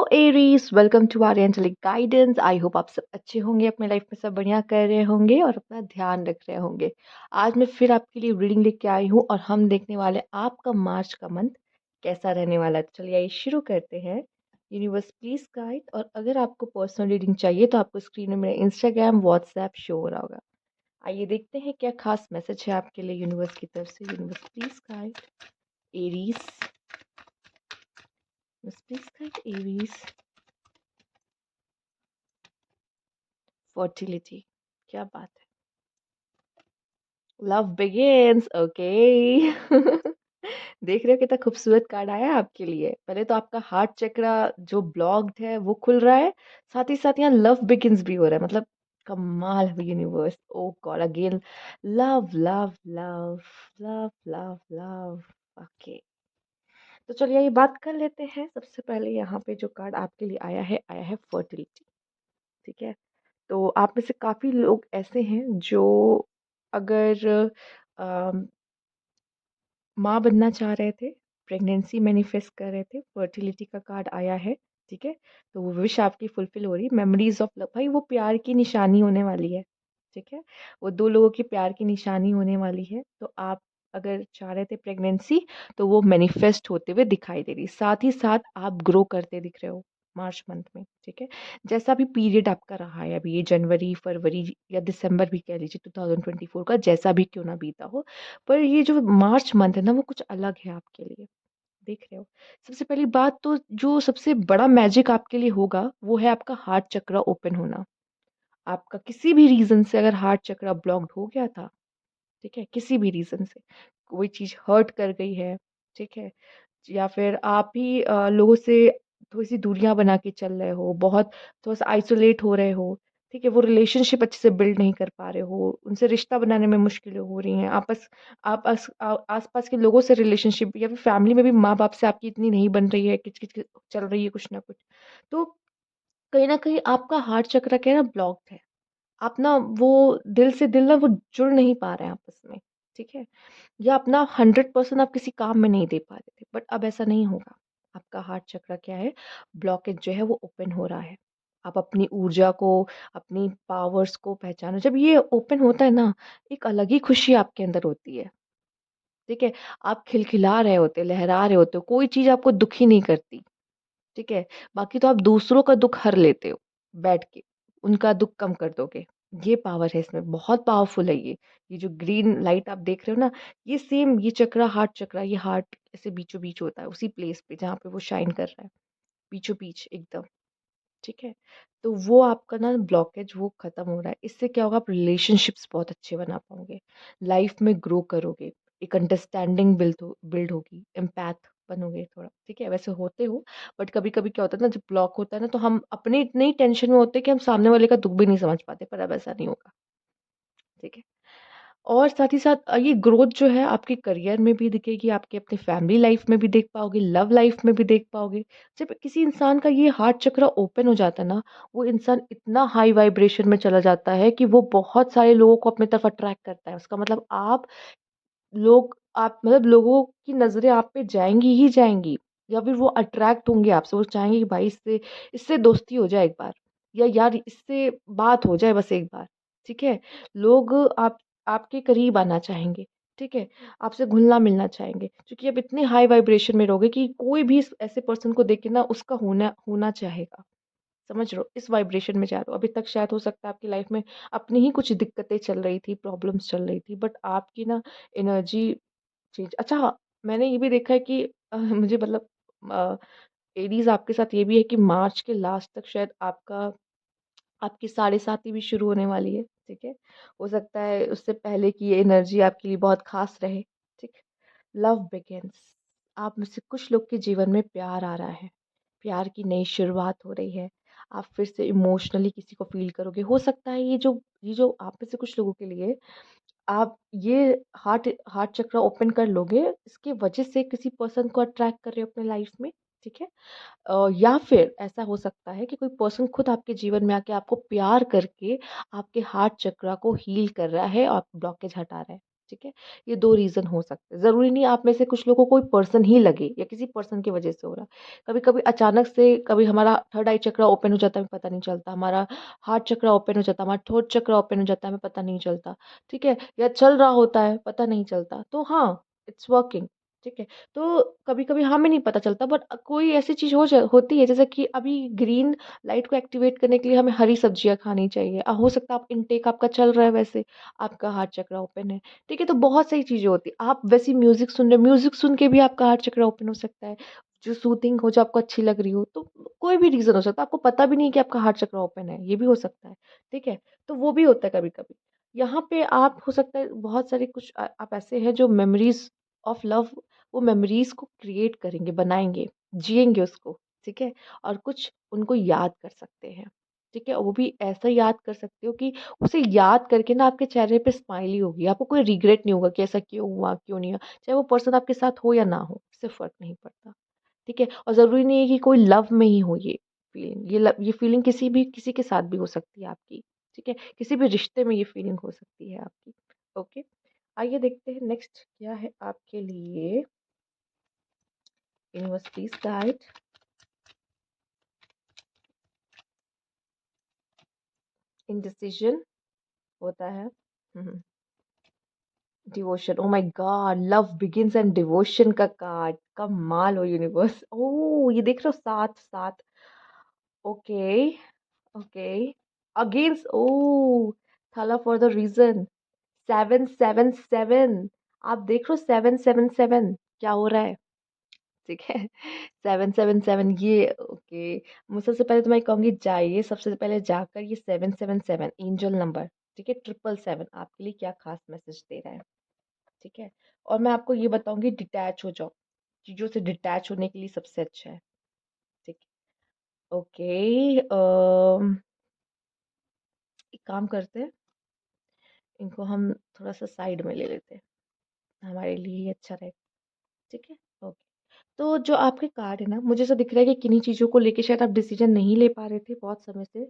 Aries, welcome to our angelic guidance. I hope आप सब अच्छे होंगे, अपने लाइफ में सब बढ़िया कर रहे होंगे और अपना ध्यान रख रहे होंगे। आज मैं फिर आपके लिए रीडिंग लेके आई हूँ और हम देखने वाले आपका मार्च का मंथ कैसा रहने वाला है। तो चलिए आइए शुरू करते हैं। Universe please guide. और अगर आपको पर्सनल रीडिंग चाहिए तो आपको स्क्रीन में मेरा इंस्टाग्राम व्हाट्सएप शो हो रहा होगा। आइए देखते हैं क्या खास मैसेज है आपके लिए यूनिवर्स की तरफ से। Universe please guide Aries, please guide Aries. Fertility, क्या बात है। Love begins, okay. देख रहे हो कितना खूबसूरत कार्ड आया है आपके लिए। पहले तो आपका हार्ट चक्रा जो ब्लॉक्ड है वो खुल रहा है, साथ ही यहाँ लव बिगिंस भी हो रहा है। मतलब कमाल है universe. Oh god, again love love love love love love. Okay, तो चलिए ये बात कर लेते हैं। सबसे पहले यहाँ पे जो कार्ड आपके लिए आया है फर्टिलिटी। ठीक है, तो आप में से काफी लोग ऐसे हैं जो अगर अम, माँ बनना चाह रहे थे, प्रेगनेंसी मैनिफेस्ट कर रहे थे, फर्टिलिटी का कार्ड आया है। ठीक है, तो वो विश आपकी फुलफिल हो रही है। मेमोरीज ऑफ लव, भाई वो प्यार की निशानी होने वाली है। ठीक है, वो दो लोगों की प्यार की निशानी होने वाली है। तो आप अगर चाह रहे थे प्रेगनेंसी, तो वो मैनिफेस्ट होते हुए दिखाई दे रही। साथ ही साथ आप ग्रो करते दिख रहे हो मार्च मंथ में। ठीक है, जैसा भी पीरियड आपका रहा है, अभी ये जनवरी फरवरी या दिसंबर भी कह लीजिए 2024 का, जैसा भी क्यों ना बीता हो, पर ये जो मार्च मंथ है ना वो कुछ अलग है आपके लिए। देख रहे हो, सबसे पहली बात तो जो सबसे बड़ा मैजिक आपके लिए होगा वो है आपका हार्ट चक्र ओपन होना। आपका किसी भी रीजन से अगर हार्ट चक्र ब्लॉक्ड हो गया था, ठीक है, किसी भी रीजन से कोई चीज हर्ट कर गई है, ठीक है, या फिर आप ही लोगों से थोड़ी सी दूरियां बना के चल रहे हो, बहुत थोड़ा सा आइसोलेट हो रहे हो। ठीक है, वो रिलेशनशिप अच्छे से बिल्ड नहीं कर पा रहे हो, उनसे रिश्ता बनाने में मुश्किलें हो रही हैं। आस पास के लोगों से रिलेशनशिप या फिर फैमिली में भी माँ बाप से आपकी इतनी नहीं बन रही है, किच किच चल रही है कुछ ना कुछ। तो कहीं ना कहीं आपका हार्ट चक्र क्या है ना, ब्लॉक्ड है। आप ना वो दिल ना वो जुड़ नहीं पा रहे हैं आपस में। ठीक है, या अपना 100% आप किसी काम में नहीं दे पा रहे थे, बट अब ऐसा नहीं होगा। आपका हार्ट चक्र क्या है, ब्लॉकेज जो है वो ओपन हो रहा है। आप अपनी ऊर्जा को, अपनी पावर्स को पहचानो। जब ये ओपन होता है ना, एक अलग ही खुशी आपके अंदर होती है। ठीक है, आप खिलखिला रहे होते, लहरा रहे होते हो, कोई चीज आपको दुखी नहीं करती। ठीक है, बाकी तो आप दूसरों का दुख हर लेते हो बैठ के, उनका दुख कम कर दोगे। ये पावर है इसमें, बहुत पावरफुल है ये जो ग्रीन लाइट आप देख रहे हो ना, ये सेम ये चक्रा, हार्ट चक्रा, ये हार्ट ऐसे बीचों बीच होता है उसी प्लेस पे जहाँ पे वो शाइन कर रहा है, बीचों बीच एकदम। ठीक है, तो वो आपका ना ब्लॉकेज वो खत्म हो रहा है। इससे क्या होगा, आप रिलेशनशिप्स बहुत अच्छे बना पाओगे, लाइफ में ग्रो करोगे, एक अंडरस्टैंडिंग बिल्ड होगी, एम्पैथ बनोगे थोड़ा। ठीक है, वैसे होते हो, बट कभी कभी क्या होता है ना, जब ब्लॉक होता है ना तो हम अपने इतने ही टेंशन में होते हैं कि हम सामने वाले का दुख भी नहीं समझ पाते, पर अब ऐसा नहीं होगा। ठीक है, और साथ ही साथ ये ग्रोथ जो है आपके करियर में भी दिखेगी, आपके अपने फैमिली लाइफ में भी देख पाओगे, लव लाइफ में भी देख पाओगे। जब किसी इंसान का ये हार्ट चक्र ओपन हो जाता है ना, वो इंसान इतना हाई वाइब्रेशन में चला जाता है कि वो बहुत सारे लोगों को अपनी तरफ अट्रैक्ट करता है। उसका मतलब आप मतलब लोगों की नजरें आप पे जाएंगी ही जाएंगी, या फिर वो अट्रैक्ट होंगे आपसे, वो चाहेंगे कि भाई इससे इससे दोस्ती हो जाए एक बार, या यार इससे बात हो जाए बस एक बार। ठीक है, लोग आपके करीब आना चाहेंगे। ठीक है, आपसे घुलना मिलना चाहेंगे, क्योंकि आप इतने हाई वाइब्रेशन में रहोगे कि कोई भी ऐसे पर्सन को देख के ना उसका होना होना चाहेगा। समझ रहे हो, इस वाइब्रेशन में जा रहे हो। अभी तक शायद हो सकता है आपकी लाइफ में अपनी ही कुछ दिक्कतें चल रही थी, प्रॉब्लम्स चल रही थी, बट आपकी ना एनर्जी चेंज। अच्छा हाँ, मैंने ये भी देखा है कि मुझे मतलब एडीज आपके साथ ये भी है कि मार्च के लास्ट तक शायद आपकी साढ़े साथी भी शुरू होने वाली है। ठीक है, हो सकता है उससे पहले की ये एनर्जी आपके लिए बहुत खास रहे। ठीक, लव बिगिंस, आप में से कुछ लोग के जीवन में प्यार आ रहा है, प्यार की नई शुरुआत हो रही है। आप फिर से इमोशनली किसी को फील करोगे। हो सकता है ये जो आप में से कुछ लोगों के लिए, आप ये हार्ट हार्ट चक्र ओपन कर लोगे, इसकी वजह से किसी पर्सन को अट्रैक्ट कर रहे हो अपने लाइफ में। ठीक है, या फिर ऐसा हो सकता है कि कोई पर्सन खुद आपके जीवन में आके आपको प्यार करके आपके हार्ट चक्र को हील कर रहा है और ब्लॉकेज हटा रहा है। ठीक है? ये 2 रीज़न हो सकते हैं। ज़रूरी नहीं आप में से कुछ लोगों को कोई पर्सन ही लगे या किसी पर्सन की वज़ह से हो रहा है। कभी-कभी अचानक से कभी हमारा थर्ड आई चक्रा ओपन हो जाता है, हमें पता नहीं चलता। हमारा हार्ट चक्रा ओपन हो जाता है, हमारा थ्रोट चक्रा ओपन हो जाता है, हमें पता नहीं चलता। ठीक है? या चल रहा होता है, पता नहीं चलता। तो हाँ, इट्स वर्किंग। ठीक है? तो कभी-कभी हमें नहीं पता चलता बट कोई ऐसी चीज़ होती है जैसे कि अभी ग्रीन लाइट को एक्टिवेट करने के लिए हमें हरी सब्जियाँ खानी चाहिए। हो सकता है आप इनटेक आपका चल रहा है वैसे, आपका हार्ट चक्रा ओपन है। ठीक है? तो बहुत सारी चीज़ें होती हैं। आप वैसी म्यूज़िक सुन रहे हो, म्यूज़िक सुन के भी आपका हार्ट चक्रा ओपन हो सकता है, जो सूथिंग हो, जो आपको अच्छी लग रही हो। तो कोई भी रीज़न हो सकता है, आपको पता भी नहीं है कि आपका हार्ट चक्रा ओपन है, ये भी हो सकता है। ठीक है? तो वो भी होता है कभी-कभी। यहाँ पे आप हो सकता है बहुत सारे कुछ आप ऐसे हैं जो मेमोरीज़ ऑफ लव वो मेमोरीज़ को क्रिएट करेंगे, बनाएँगे, जिएँगे उसको। ठीक है? और कुछ उनको याद कर सकते हैं। ठीक है? वो भी ऐसा याद कर सकते हो कि उसे याद करके ना आपके चेहरे पे स्माइल ही होगी, आपको कोई रिग्रेट नहीं होगा कि ऐसा क्यों हुआ, क्यों नहीं हुआ। चाहे वो पर्सन आपके साथ हो या ना हो, इससे फ़र्क नहीं पड़ता, ठीक है? और ज़रूरी नहीं है कि कोई लव में ही हो ये फीलिंग, ये फीलिंग किसी के साथ भी हो सकती है आपकी, ठीक है? किसी भी रिश्ते में ये फीलिंग हो सकती है आपकी, ओके? आइए देखते हैं नेक्स्ट क्या है आपके लिए यूनिवर्सिटीज़ गाइड, इंडिसिजन होता है। हुँ, devotion, oh my god! Love begins and devotion का कार्ड, कमाल हो यूनिवर्स। ओह! ये देख रहे हो 7-7 ओके, ओके। अगेंस्ट ओह! थाला फॉर द रीज़न 777 आप देख रहे हो 777 क्या हो रहा है? ठीक है 777 ये ओके मैं सबसे पहले तो मैं कहूँगी जाइए सबसे पहले जाकर ये 777 एंजल नंबर ठीक है 777 आपके लिए क्या खास मैसेज दे रहा है ठीक है और मैं आपको ये बताऊंगी डिटैच हो जाओ चीज़ों से डिटैच होने के लिए सबसे अच्छा है ठीक है ओके एक काम करते हैं इनको हम थोड़ा सा साइड में ले लेते हैं हमारे लिए ही अच्छा रहेगा ठीक है ओके तो जो आपके कार्ड है ना मुझे ऐसा दिख रहा है कि किन्हीं चीज़ों को लेके शायद आप डिसीजन नहीं ले पा रहे थे बहुत समय से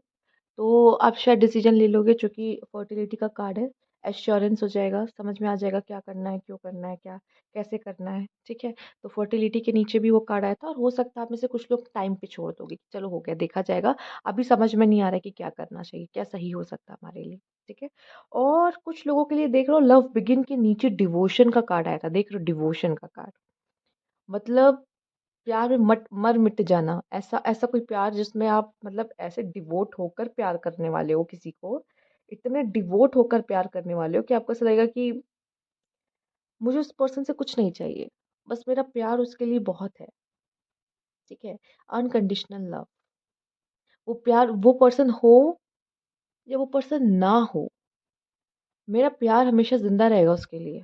तो आप शायद डिसीजन ले लोगे चूंकि फर्टिलिटी का कार्ड है एश्योरेंस हो जाएगा समझ में आ जाएगा क्या करना है क्यों करना है क्या कैसे करना है ठीक है तो फर्टिलिटी के नीचे भी वो कार्ड आया था और हो सकता है आप में से कुछ लोग टाइम पे छोड़ दोगे कि चलो हो गया देखा जाएगा अभी समझ में नहीं आ रहा है कि क्या करना चाहिए क्या सही हो सकता है हमारे लिए ठीक है और कुछ लोगों के लिए देख रहे हो लव बिगिन के नीचे डिवोशन का कार्ड आया था देख रहे हो डिवोशन का कार्ड मतलब प्यार में मट मर मिट जाना ऐसा ऐसा कोई प्यार जिसमें आप मतलब ऐसे डिवोट होकर प्यार करने वाले हो किसी को इतने डिवोट होकर प्यार करने वाले हो कि आपको ऐसा लगेगा कि मुझे उस पर्सन से कुछ नहीं चाहिए बस मेरा प्यार उसके लिए बहुत है ठीक है अनकंडीशनल लव वो प्यार वो पर्सन हो या वो पर्सन ना हो मेरा प्यार हमेशा जिंदा रहेगा उसके लिए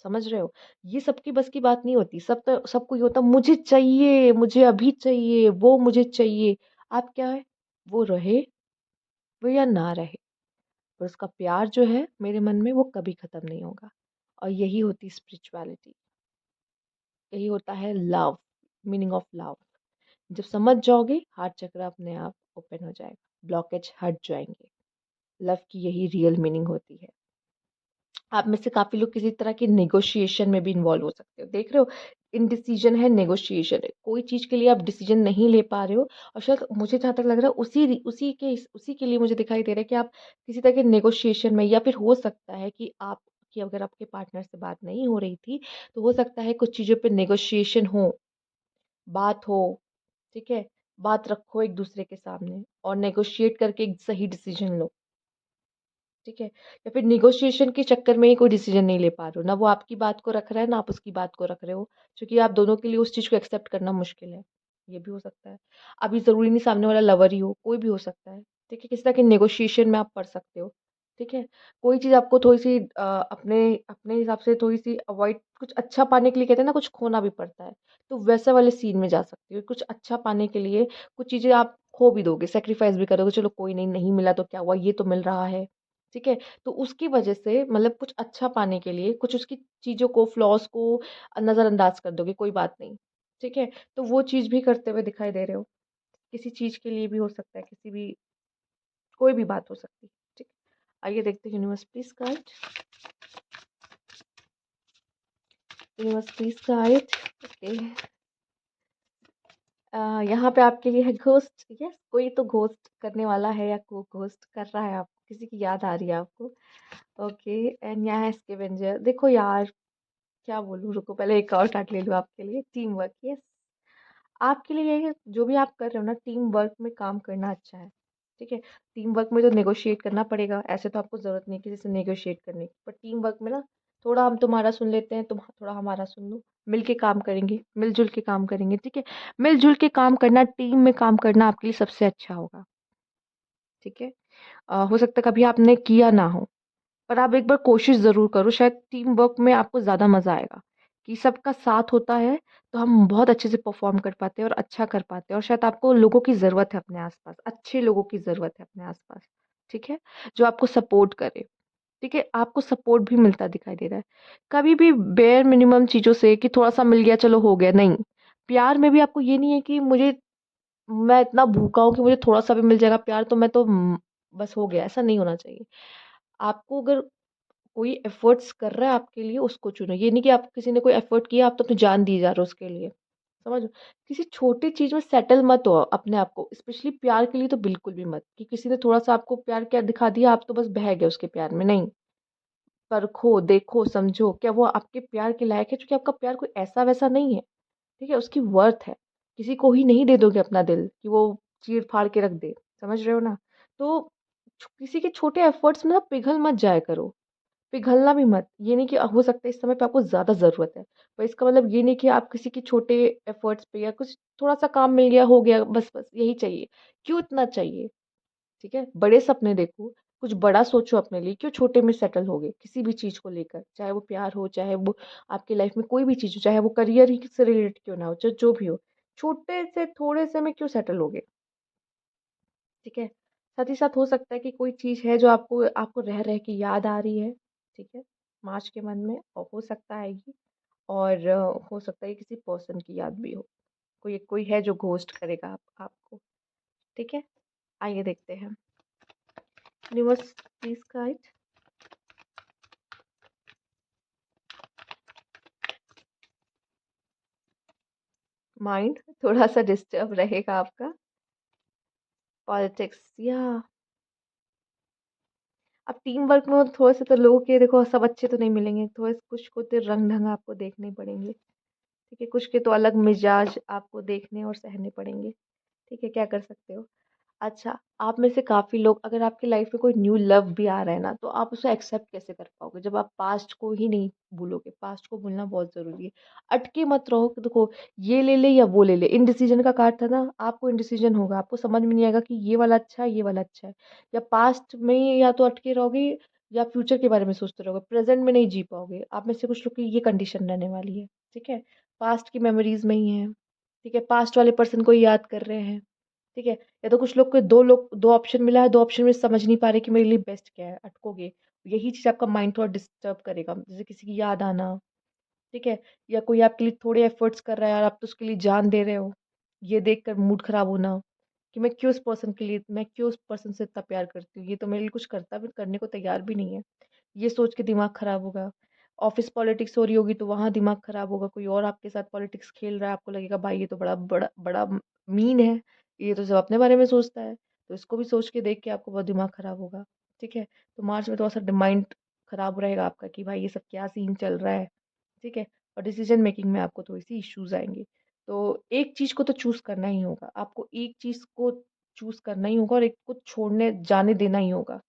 समझ रहे हो ये सबकी बस की बात नहीं होती सबको ये होता मुझे चाहिए मुझे अभी चाहिए वो मुझे चाहिए आप क्या है वो रहे वो या ना रहे पर उसका प्यार जो है मेरे मन में वो कभी खत्म नहीं होगा और यही होती स्पिरिचुअलिटी यही होता है लव मीनिंग ऑफ लव जब समझ जाओगे हार्ट चक्र अपने आप ओपन हो जाएगा ब्लॉकेज हट जाएंगे लव की यही रियल मीनिंग होती है आप में से काफ़ी लोग किसी तरह की नेगोशिएशन में भी इन्वॉल्व हो सकते हो देख रहे हो इनडिसीजन है नेगोशिएशन है कोई चीज़ के लिए आप डिसीजन नहीं ले पा रहे हो और शायद मुझे जहाँ तक लग रहा है उसी के लिए मुझे दिखाई दे रहा है कि आप किसी तरह के नेगोशिएशन में या फिर हो सकता है कि आप कि अगर आपके पार्टनर से बात नहीं हो रही थी तो हो सकता है कुछ चीज़ों पे नेगोशिएशन हो बात हो ठीक है बात रखो एक दूसरे के सामने और नेगोशिएट करके एक सही डिसीजन लो ठीक है या फिर नेगोशिएशन के चक्कर में ही कोई डिसीजन नहीं ले पा रहे हो ना वो आपकी बात को रख रहा है ना आप उसकी बात को रख रहे हो क्योंकि आप दोनों के लिए उस चीज़ को एक्सेप्ट करना मुश्किल है ये भी हो सकता है अभी ज़रूरी नहीं सामने वाला लवर ही हो कोई भी हो सकता है ठीक है किसी तरह के नेगोशिएशन में आप पढ़ सकते हो ठीक है कोई चीज़ आपको थोड़ी सी अपने अपने हिसाब से थोड़ी सी अवॉइड कुछ अच्छा पाने के लिए कहते हैं ना कुछ खोना भी पड़ता है तो वैसा वाले सीन में जा सकते हो कुछ अच्छा पाने के लिए कुछ चीज़ें आप खो भी दोगे सेक्रीफाइस भी करोगे चलो कोई नहीं नहीं मिला तो क्या हुआ ये तो मिल रहा है ठीक है? तो उसकी वजह से मतलब कुछ अच्छा पाने के लिए कुछ उसकी चीज़ों को, फ्लॉज़ को नज़रअंदाज कर दोगे, कोई बात नहीं, ठीक है? तो वो चीज़ भी करते हुए दिखाई दे रहे हो। किसी चीज़ के लिए भी हो सकता है, किसी भी कोई भी बात हो सकती है, ठीक है? आइए देखते हैं universe please guide universe please guide. Okay, यहाँ पे आपके लिए है घोस्ट। यस, कोई तो घोस्ट करने वाला है या को घोस्ट कर रहा है, आपको किसी की याद आ रही है आपको। ओके, एंड यहाँ है स्कैवेंजर। देखो यार, क्या बोलूँ, रुको पहले एक और कार्ड ले लूँ आपके लिए। Team work. यस, आपके लिए ये जो भी आप कर रहे हो ना, टीम वर्क में काम करना अच्छा है। ठीक है, टीम वर्क में तो नेगोशिएट करना पड़ेगा, ऐसे तो आपको जरूरत नहीं है किसी से नेगोशिएट करने की, पर टीम वर्क में ना थोड़ा हम तुम्हारा सुन लेते हैं, तुम थोड़ा हमारा सुन लो, मिलके काम करेंगे, मिलजुल के काम करेंगे। ठीक है, मिलजुल के काम करना, टीम में काम करना आपके लिए सबसे अच्छा होगा। ठीक है, हो सकता है कभी आपने किया ना हो, पर आप एक बार कोशिश ज़रूर करो, शायद टीम वर्क में आपको ज़्यादा मज़ा आएगा। कि सबका साथ होता है तो हम बहुत अच्छे से परफॉर्म कर पाते हैं और अच्छा कर पाते हैं, और शायद आपको लोगों की ज़रूरत है अपने आसपास, अच्छे लोगों की ज़रूरत है अपने आसपास। ठीक है, जो आपको सपोर्ट करे। ठीक है, आपको सपोर्ट भी मिलता दिखाई दे रहा है। कभी भी बेयर मिनिमम चीज़ों से कि थोड़ा सा मिल गया चलो हो गया, नहीं। प्यार में भी आपको ये नहीं है कि मुझे, मैं इतना भूखा हूँ कि मुझे थोड़ा सा भी मिल जाएगा प्यार तो मैं तो बस हो गया, ऐसा नहीं होना चाहिए। आपको अगर कोई एफर्ट्स कर रहा है आपके लिए, उसको चुनो। ये नहीं कि आप किसी ने कोई एफर्ट किया आप तो अपनी जान दी जा रहे हो उसके लिए। समझ लो, किसी छोटी चीज में सेटल मत हो अपने आप को, स्पेशली प्यार के लिए तो बिल्कुल भी मत, कि किसी ने थोड़ा सा आपको प्यार क्या दिखा दिया आप तो बस बह गए उसके प्यार में, नहीं। परखो, देखो, समझो क्या वो आपके प्यार के लायक है, क्योंकि आपका प्यार कोई ऐसा वैसा नहीं है। ठीक है, उसकी वर्थ है। किसी को ही नहीं दे दोगे अपना दिल कि वो चीर फाड़ के रख दे। समझ रहे हो ना? तो किसी के छोटे एफर्ट्स में ना पिघल मत जाया करो। पिघलना भी मत। ये नहीं कि हो सकता है इस समय पे आपको ज़्यादा ज़रूरत है, पर इसका मतलब ये नहीं कि आप किसी के छोटे एफर्ट्स पे या कुछ थोड़ा-सा काम मिल गया, हो गया, बस-बस यही चाहिए। क्यों इतना चाहिए? ठीक है? बड़े सपने देखो, कुछ बड़ा सोचो अपने लिए, क्यों छोटे में सेटल होगे किसी भी चीज़ को लेकर? चाहे वो प्यार हो, चाहे वो आपकी लाइफ में कोई भी चीज़ हो, चाहे वो करियर ही से रिलेटेड क्यों ना हो, जो भी हो। छोटे से थोड़े से में क्यों सेटल होगे? ठीक है? साथ ही साथ हो सकता है कि कोई चीज़ है जो आपको आपको रह-रह के याद आ रही है, ठीक है? मार्च के मन में, और हो सकता है आएगी, और हो सकता है किसी पर्सन की याद भी हो। कोई कोई है जो घोस्ट करेगा आपको, ठीक है? आइए देखते हैं। Universe please guide. माइंड थोड़ा-सा डिस्टर्ब रहेगा आपका। पॉलिटिक्स, या अब टीम वर्क में हो तो थोड़े से तो लोगों के देखो सब अच्छे तो नहीं मिलेंगे, थोड़े से कुछ को तो रंग-ढंग आपको देखने पड़ेंगे। ठीक है, कुछ के तो अलग मिजाज आपको देखने और सहने पड़ेंगे। ठीक है, क्या कर सकते हो? अच्छा, आप में से काफ़ी लोग, अगर आपकी लाइफ में कोई न्यू लव भी आ रहा है ना, तो आप उसे एक्सेप्ट कैसे कर पाओगे जब आप पास्ट को ही नहीं भूलोगे? पास्ट को भूलना बहुत ज़रूरी है। अटके मत रहो कि देखो ये ले ले या वो ले ले। इनडिसीजन का कार्ड था ना, आपको इनडिसीजन होगा, आपको समझ में नहीं आएगा कि ये वाला अच्छा है, ये वाला अच्छा है। या पास्ट में या तो अटके रहोगे या फ्यूचर के बारे में सोचते रहोगे, प्रेज़ेंट में नहीं जी पाओगे। आप में से कुछ लोग की ये कंडीशन रहने वाली है, ठीक है? पास्ट की मेमोरीज़ में ही हैं, ठीक है? पास्ट वाले पर्सन को ही याद कर रहे हैं, ठीक है? या तो कुछ लोग 2 ऑप्शन मिला है, 2 ऑप्शन में समझ नहीं पा रहे कि मेरे लिए बेस्ट क्या है, अटकोगे। यही चीज़ आपका माइंड थोड़ा डिस्टर्ब करेगा, जैसे किसी की याद आना, ठीक है? या कोई आपके लिए थोड़े एफर्ट्स कर रहा है और आप तो उसके लिए जान दे रहे हो। ये देखकर मूड खराब होना कि मैं क्यों उस पर्सन से इतना प्यार करती हूँ, ये तो मेरे लिए कुछ करता भी करने को तैयार भी नहीं है। ये सोच के दिमाग खराब होगा। ऑफ़िस पॉलिटिक्स हो रही होगी तो वहाँ दिमाग खराब होगा, कोई और आपके साथ पॉलिटिक्स खेल रहा है, आपको लगेगा भाई ये तो बड़ा बड़ा बड़ा मीन है, ये तो सिर्फ़ अपने बारे में सोचता है। तो इसको भी सोच के देख के आपको बहुत दिमाग खराब होगा, ठीक है? तो मार्च में थोड़ा-सा माइंड खराब रहेगा आपका कि भाई ये सब क्या सीन चल रहा है, ठीक है? और डिसीज़न मेकिंग में आपको थोड़ी-सी इश्यूज़ आएँगे। तो एक चीज़ को तो चूज़ करना ही होगा, आपको एक चीज़ को चूज़ करना ही होगा और एक को छोड़ने जाने देना ही होगा।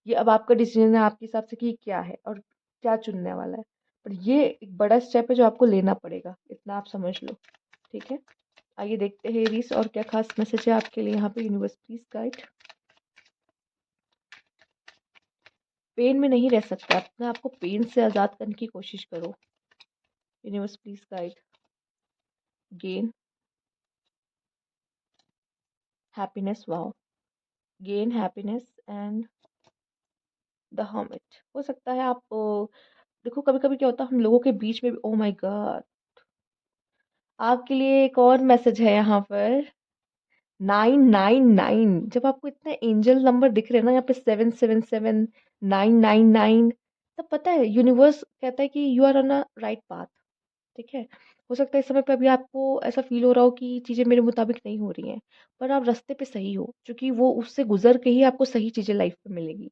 ये अब आपका डिसीज़न है आपके हिसाब से कि क्या है और क्या चुनने वाला है। पर ये एक बड़ा स्टेप है जो आपको लेना पड़ेगा, इतना आप समझ लो, ठीक है? आइए देखते हैं एरीज़, और क्या ख़ास मैसेज है आपके लिए यहाँ पे, यूनिवर्स प्लीज़ गाइड। पेन में नहीं रह सकते, अपने आप को पेन से आज़ाद करने की कोशिश करो। Universe please guide. Gain happiness, wow! Gain happiness and the hermit. हो सकता है आप देखो कभी-कभी क्या होता है हम लोगों के बीच में भी, ओह माय गॉड! आपके लिए एक और मैसेज है यहाँ पर, 999। जब आपको इतने एंजल नंबर दिख रहे हैं ना यहाँ पे, 777, 999, तब पता है यूनिवर्स कहता है कि you are on a right path. ठीक है? हो सकता है इस समय पे अभी आपको ऐसा फ़ील हो रहा हो कि चीज़ें मेरे मुताबिक नहीं हो रही हैं, पर आप रास्ते पे सही हो, क्योंकि वो उससे गुज़र के ही आपको सही चीज़ें लाइफ़ में मिलेगी।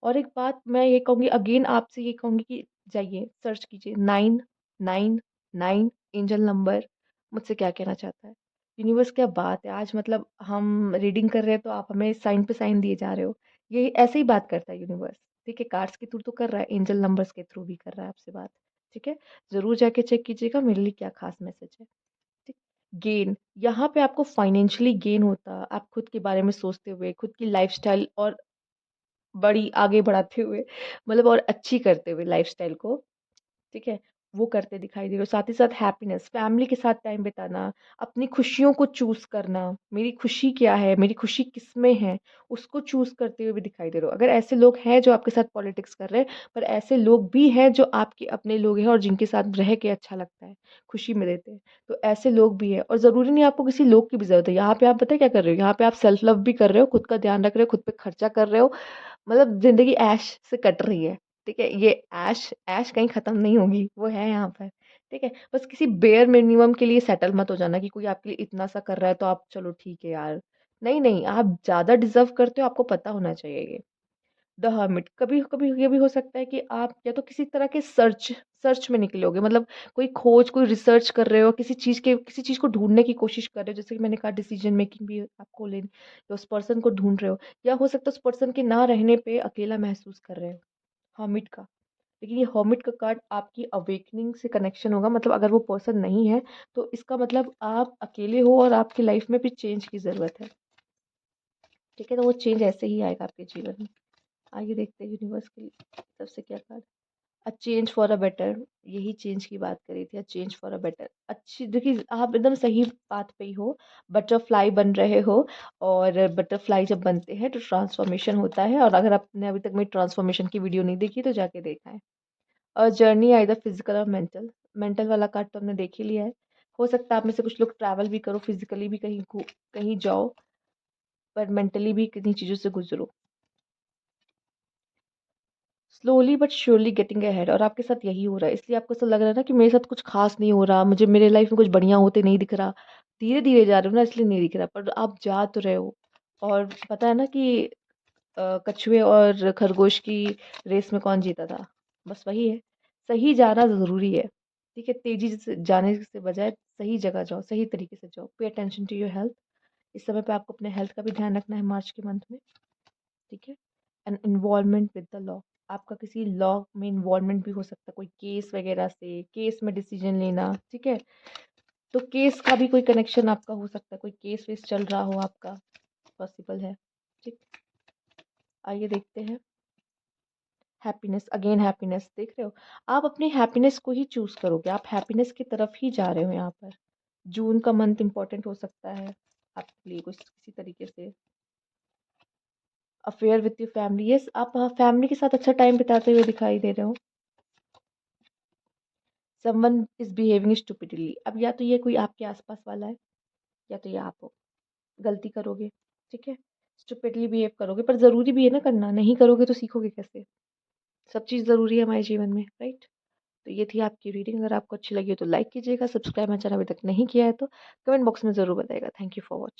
और एक बात मैं ये कहूँगी, अगेन आपसे ये कहूँगी कि जाइए सर्च कीजिए 999 एंजल नंबर मुझसे क्या कहना चाहता है। यूनिवर्स क्या बात है, आज मतलब हम रीडिंग कर रहे हैं तो आप हमें साइन पे साइन दिए जा रहे हो। ये ऐसे ही बात करता है यूनिवर्स। ठीक है, कार्ड्स के थ्रू तो कर रहा है, एंजल नंबर्स के थ्रू भी कर रहा है आपसे बात। ठीक है? ज़रूर जाके चेक कीजिएगा मेरे लिए क्या ख़ास मैसेज है। ठीक। गेन, यहाँ पे आपको फाइनेंशियली गेन होता, आप खुद के बारे में सोचते हुए, खुद की लाइफ़स्टाइल और बड़ी आगे बढ़ाते हुए, मतलब और अच्छी करते हुए लाइफ़स्टाइल को, ठीक है? वो करते दिखाई दे रहे हो। साथ ही साथ हैप्पीनेस, फैमिली के साथ टाइम बिताना, अपनी खुशियों को चूज़ करना, मेरी खुशी क्या है, मेरी खुशी किसमें है, उसको चूज़ करते हुए भी दिखाई दे रहे हो। अगर ऐसे लोग हैं जो आपके साथ पॉलिटिक्स कर रहे हैं, पर ऐसे लोग भी हैं जो आपके अपने लोग हैं और जिनके साथ रह के अच्छा लगता है, खुशी में देते हैं। तो ऐसे लोग भी हैं और ज़रूरी नहीं है आपको किसी लोग की भी ज़रूरत है। यहाँ पे आप पता है क्या कर रहे हो? यहाँ पे आप सेल्फ लव भी कर रहे हो, खुद का ध्यान रख रहे हो, खुद पे खर्चा कर रहे हो, मतलब ज़िंदगी ऐश से कट रही है, ठीक है? ये ऐश ऐश कहीं ख़त्म नहीं होगी, वो है यहाँ पर, ठीक है? बस किसी बेयर मिनिमम के लिए सेटल मत हो जाना कि कोई आपके लिए इतना सा कर रहा है तो आप चलो ठीक है यार। नहीं, नहीं, आप ज़्यादा डिज़र्व करते हो, आपको पता होना चाहिए ये। द हर्मिट, कभी-कभी ये भी हो सकता है कि आप या तो किसी तरह के सर्च सर्च में निकले होगे, मतलब कोई खोज, कोई रिसर्च कर रहे हो, किसी चीज़ को ढूँढने की कोशिश कर रहे हो, जैसे कि मैंने कहा डिसीजन मेकिंग भी आपको लेनी, तो उस पर्सन को ढूँढ रहे हो या हो सकता है उस पर्सन के ना रहने पे अकेला महसूस कर रहे हो, हर्मिट का। लेकिन ये हर्मिट का कार्ड आपकी अवेकनिंग से कनेक्शन होगा, मतलब अगर वो पर्सन नहीं है, तो इसका मतलब आप अकेले हो और आपकी लाइफ में भी चेंज की ज़रूरत है, ठीक है? तो वो चेंज ऐसे ही आएगा आपके जीवन में। आइए देखते हैं यूनिवर्स की तरफ से क्या card. A change for a better, यही चेंज की बात करी थी, a change for a better. अच्छी देखिए, आप एकदम सही पाथ पे ही हो, बटरफ्लाई बन रहे हो और बटरफ्लाई जब बनते हैं तो ट्रांसफॉर्मेशन होता है, और अगर आपने अभी तक मेरी ट्रांसफॉर्मेशन की वीडियो नहीं देखी तो जाके देखा है। और जर्नी आइदर फिजिकल और मेंटल, मेंटल वाला कार्ड तो हमने देख ही लिया है। हो सकता है आप में से कुछ लोग ट्रैवल भी करो, फिजिकली भी कहीं जाओ, पर मेंटली भी किन्हीं चीज़ों से गुजरो। Slowly but surely getting ahead, और आपके साथ यही हो रहा है, इसलिए आपको ऐसा लग रहा है ना कि मेरे साथ कुछ खास नहीं हो रहा, मुझे मेरे लाइफ में कुछ बढ़िया होते नहीं दिख रहा। धीरे धीरे जा रहे हो ना, इसलिए नहीं दिख रहा, पर आप जा तो रहे हो। और पता है ना कि कछुए और खरगोश की रेस में कौन जीता था? बस वही है। सही जाना ज़रूरी है, ठीक है? तेज़ी से जाने से बजाय सही जगह जाओ, सही तरीके से जाओ। Pay attention to your health. इस समय पे आपको अपने हेल्थ का भी ध्यान रखना है मार्च के मंथ में, ठीक है? And involvement with the law, आपका किसी लॉ में इन्वॉल्वमेंट भी हो सकता है, कोई केस वगैरह से, केस में डिसीजन लेना, ठीक है? तो केस का भी कोई कनेक्शन आपका हो सकता है, कोई केस वेस चल रहा हो आपका, पॉसिबल है, ठीक? आइए देखते हैं। हैप्पीनेस, अगेन हैप्पीनेस, देख रहे हो? आप अपनी हैप्पीनेस को ही चूज़ करोगे, आप हैप्पीनेस की तरफ ही जा रहे हो यहाँ पर। जून का मंथ इम्पोर्टेंट हो सकता है आपके लिए कुछ किसी तरीके से। Affair with your family, yes, आप फैमिली के साथ अच्छा टाइम बिताते हुए दिखाई दे रहे हो। समवन इज बिहेविंग स्टुपिडली, अब या तो ये कोई आपके आसपास वाला है या तो ये आप हो, गलती करोगे, ठीक है? स्टुपिडली बिहेव करोगे, पर ज़रूरी भी है ना करना, नहीं करोगे तो सीखोगे कैसे? सब चीज़ ज़रूरी है हमारे जीवन में, राइट? तो ये थी आपकी रीडिंग, अगर आपको अच्छी लगी हो तो लाइक कीजिएगा, सब्सक्राइब मेरा चैनल अभी तक नहीं किया है तो कमेंट बॉक्स में ज़रूर बताइएगा। Thank you for watching.